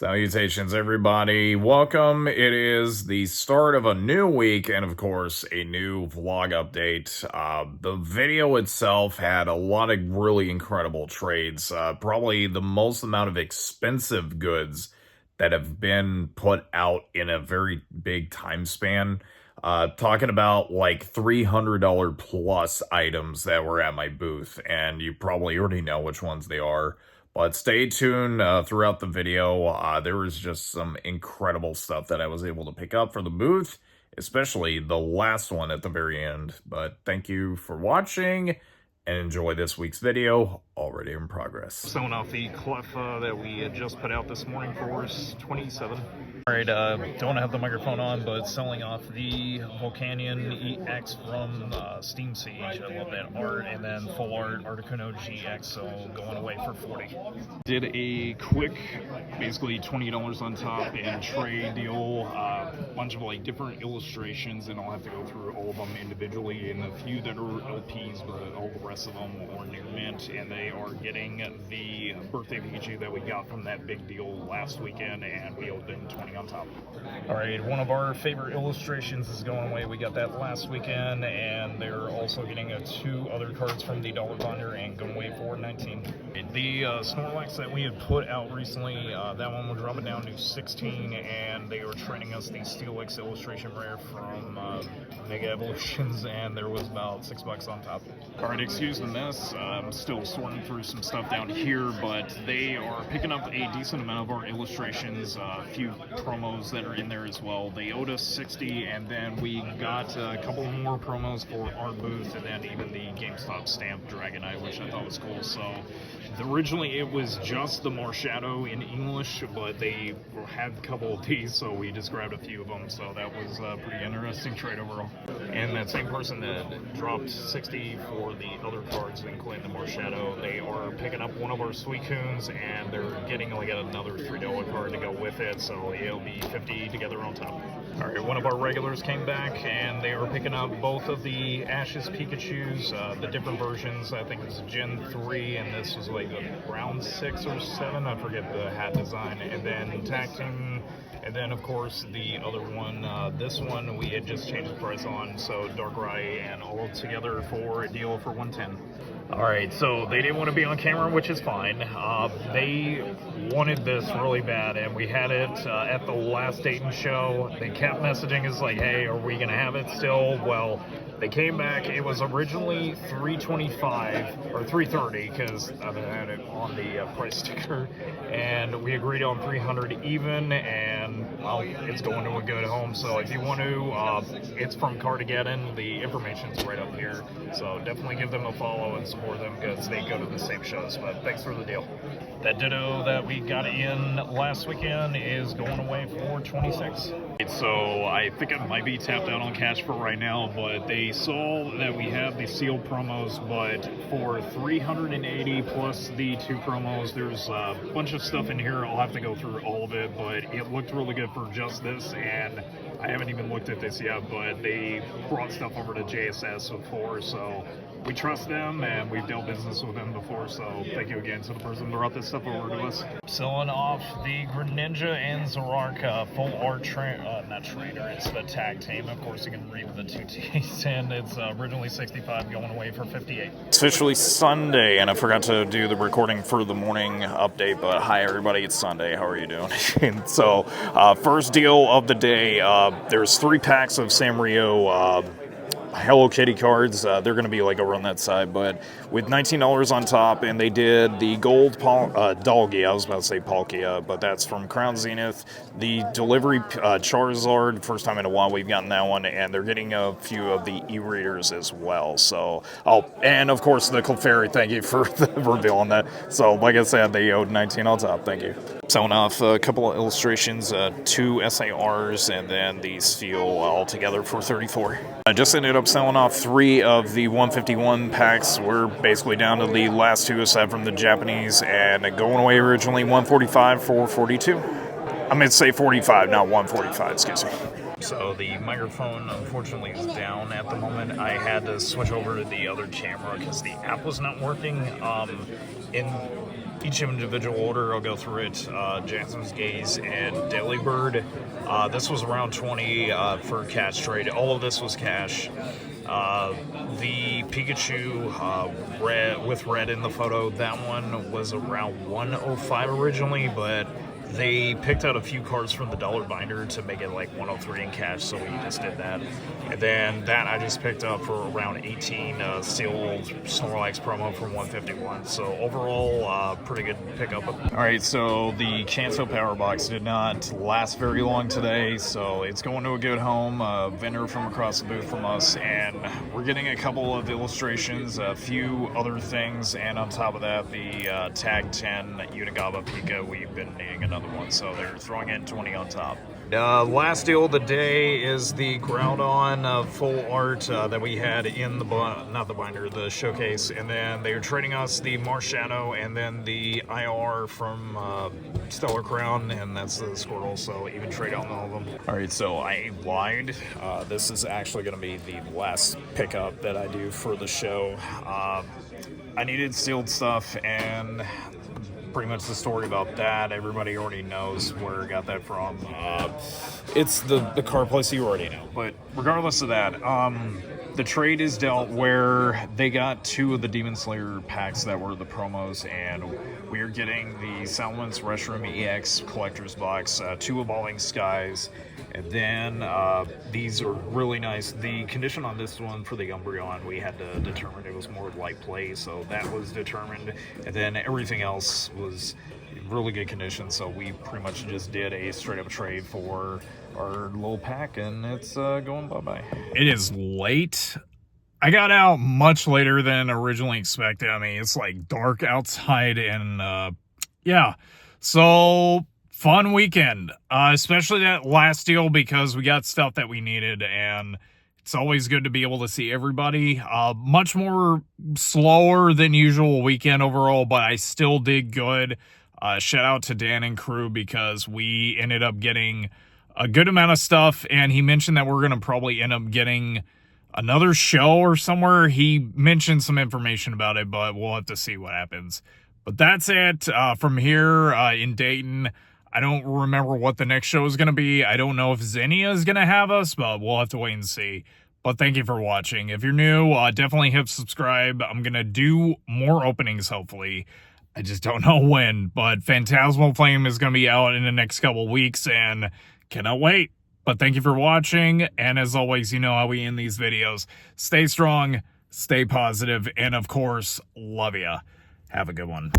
Salutations, everybody. Welcome. It is the start of a new week and, of course, a new vlog update. The video itself had a lot of really incredible trades. Probably the most amount of expensive goods that have been put out in a very big time span. Talking about like $300 plus items that were at my booth, and you probably already know which ones they are. But stay tuned throughout the video. There was just some incredible stuff that I was able to pick up for the booth, especially the last one at the very end. But thank you for watching, and enjoy this week's video, already in progress. Selling off the clef that we had just put out this morning for us, 27. All right, don't have the microphone on, but selling off the Volcanion EX from Steam Siege. I love that art. And then full art Articuno GX, so going away for 40. Did a quick, basically $20 on top and trade deal. Bunch of like different illustrations, and I'll have to go through all of them individually, and a few that are LPs, but all the rest of them are near mint, and they are getting the birthday Pikachu that we got from that big deal last weekend, and we opened 20 on top. All right, one of our favorite illustrations is going away. We got that last weekend, and they're also getting two other cards from the Dollar Thunder and going away for 19. The Snorlax that we had put out recently, that one will drop it down to 16, and they were trading us the Steelix illustration rare from Mega Evolutions, and there was about $6 on top. All right, excuse the mess. I'm still sorting through some stuff down here, but they are picking up a decent amount of our illustrations, a few promos that are in there as well. They owed us 60, and then we got a couple more promos for our booth, and then even the GameStop stamped Dragonite, which I thought was cool. So originally it was just the Marshadow in English, but they had a couple of these, so we just grabbed a few of them. So that was a pretty interesting trade overall. And that same person that dropped 60 for the other cards, including the Marshadow, they are picking up one of our Suicunes, and they're getting like another $3 card to go with it, so it'll be 50 together on top. All right, one of our regulars came back, and they are picking up both of the Ashes Pikachus, the different versions. I think it was Gen 3, and this was like round 6 or 7. I forget the hat design. And then Tag Team, and then of course the other one. This one we had just changed the price on, so Darkrai and all together for a deal for 110. All right, so they didn't want to be on camera, which is fine. They wanted this really bad, and we had it at the last Dayton show. They kept messaging us like, hey, are we going to have it still? Well, they came back. It was originally $325 or $330 because I had it on the price sticker, and we agreed on $300 even, and well, it's going to a good home. So if you want to, it's from Cardigan. The information's right up here, so definitely give them a follow and support them because they go to the same shows. But thanks for the deal. That Ditto that we got in last weekend is going away for 26. So I think it might be tapped out on cash for right now, but they saw that we have the sealed promos, but for 380 plus the 2 promos, there's a bunch of stuff in here. I'll have to go through all of it, but it looked really good for just this, and I haven't even looked at this yet, but they brought stuff over to JSS before, so we trust them, and we've dealt business with them before, so thank you again to the person that brought this stuff over to us. Selling off the Greninja and Zoroark full art not trainer, it's the tag team. Of course, you can read the 2 T's, and it's originally 65, going away for 58. It's officially Sunday, and I forgot to do the recording for the morning update, but hi everybody, it's Sunday. How are you doing? So, first deal of the day, there's 3 packs of Sanrio Hello Kitty cards. They're going to be like over on that side, but with $19 on top, and they did the gold Dalgia, I was about to say Palkia, but that's from Crown Zenith. The delivery Charizard, first time in a while we've gotten that one, and they're getting a few of the e-readers as well. So, and of course the Clefairy, thank you for the reveal on that. So, like I said, they owed 19 on top, thank you. Selling off a couple of illustrations, 2 SARs, and then the Steel all together for 34. I just ended up selling off 3 of the 151 packs. We're basically down to the last 2 aside from the Japanese, and going away originally 145 for 42. I meant to say 45, not 145, excuse me. So the microphone, unfortunately, is down at the moment. I had to switch over to the other camera because the app was not working. In each individual order. I'll go through it. Jasmine's Gaze and Delibird. This was around 20 for cash trade. All of this was cash. The Pikachu red with red in the photo, that one was around 105 originally, but they picked out a few cards from the dollar binder to make it like 103 in cash, so we just did that. And then that I just picked up for around 18 Steel Snorlax promo for 151. So overall, pretty good pickup. All right, so the Kanto Power Box did not last very long today, so it's going to a good home. A vendor from across the booth from us, and we're getting a couple of illustrations, a few other things, and on top of that, the Tag 10 Unigaba Pika. We've been needing another one, so they're throwing in 20 on top. Last deal of the day is the Groudon full art that we had in the not the binder, the showcase, and then they are trading us the Marshadow and then the IR from Stellar Crown, and that's the Squirtle, so even trade out all of them. All right, so I lied. This is actually going to be the last pickup that I do for the show. I needed sealed stuff, and pretty much the story about that, everybody already knows where I got that from. It's the car place you already know. But regardless of that, the trade is dealt where they got 2 of the Demon Slayer packs that were the promos, and we are getting the Salamence Restroom EX Collector's Box, 2 Evolving Skies, and then these are really nice. The condition on this one for the Umbreon, we had to determine it was more light play, so that was determined, and then everything else was really good condition, so we pretty much just did a straight up trade for our little pack, and it's going bye-bye. It is late. I got out much later than originally expected. I mean, it's like dark outside, and yeah, so fun weekend, especially that last deal, because we got stuff that we needed, and it's always good to be able to see everybody. Much more slower than usual weekend overall, but I still did good. Shout out to Dan and crew, because we ended up getting a good amount of stuff, and he mentioned that we're going to probably end up getting another show or somewhere. He mentioned some information about it, but we'll have to see what happens. But that's it from here in Dayton. I don't remember what the next show is going to be. I don't know if Xenia is going to have us, but we'll have to wait and see. But thank you for watching. If you're new, definitely hit subscribe. I'm going to do more openings, hopefully. I just don't know when, but Phantasmal Flame is going to be out in the next couple weeks, and cannot wait. But thank you for watching, and as always, you know how we end these videos. Stay strong, stay positive, and of course, love ya. Have a good one.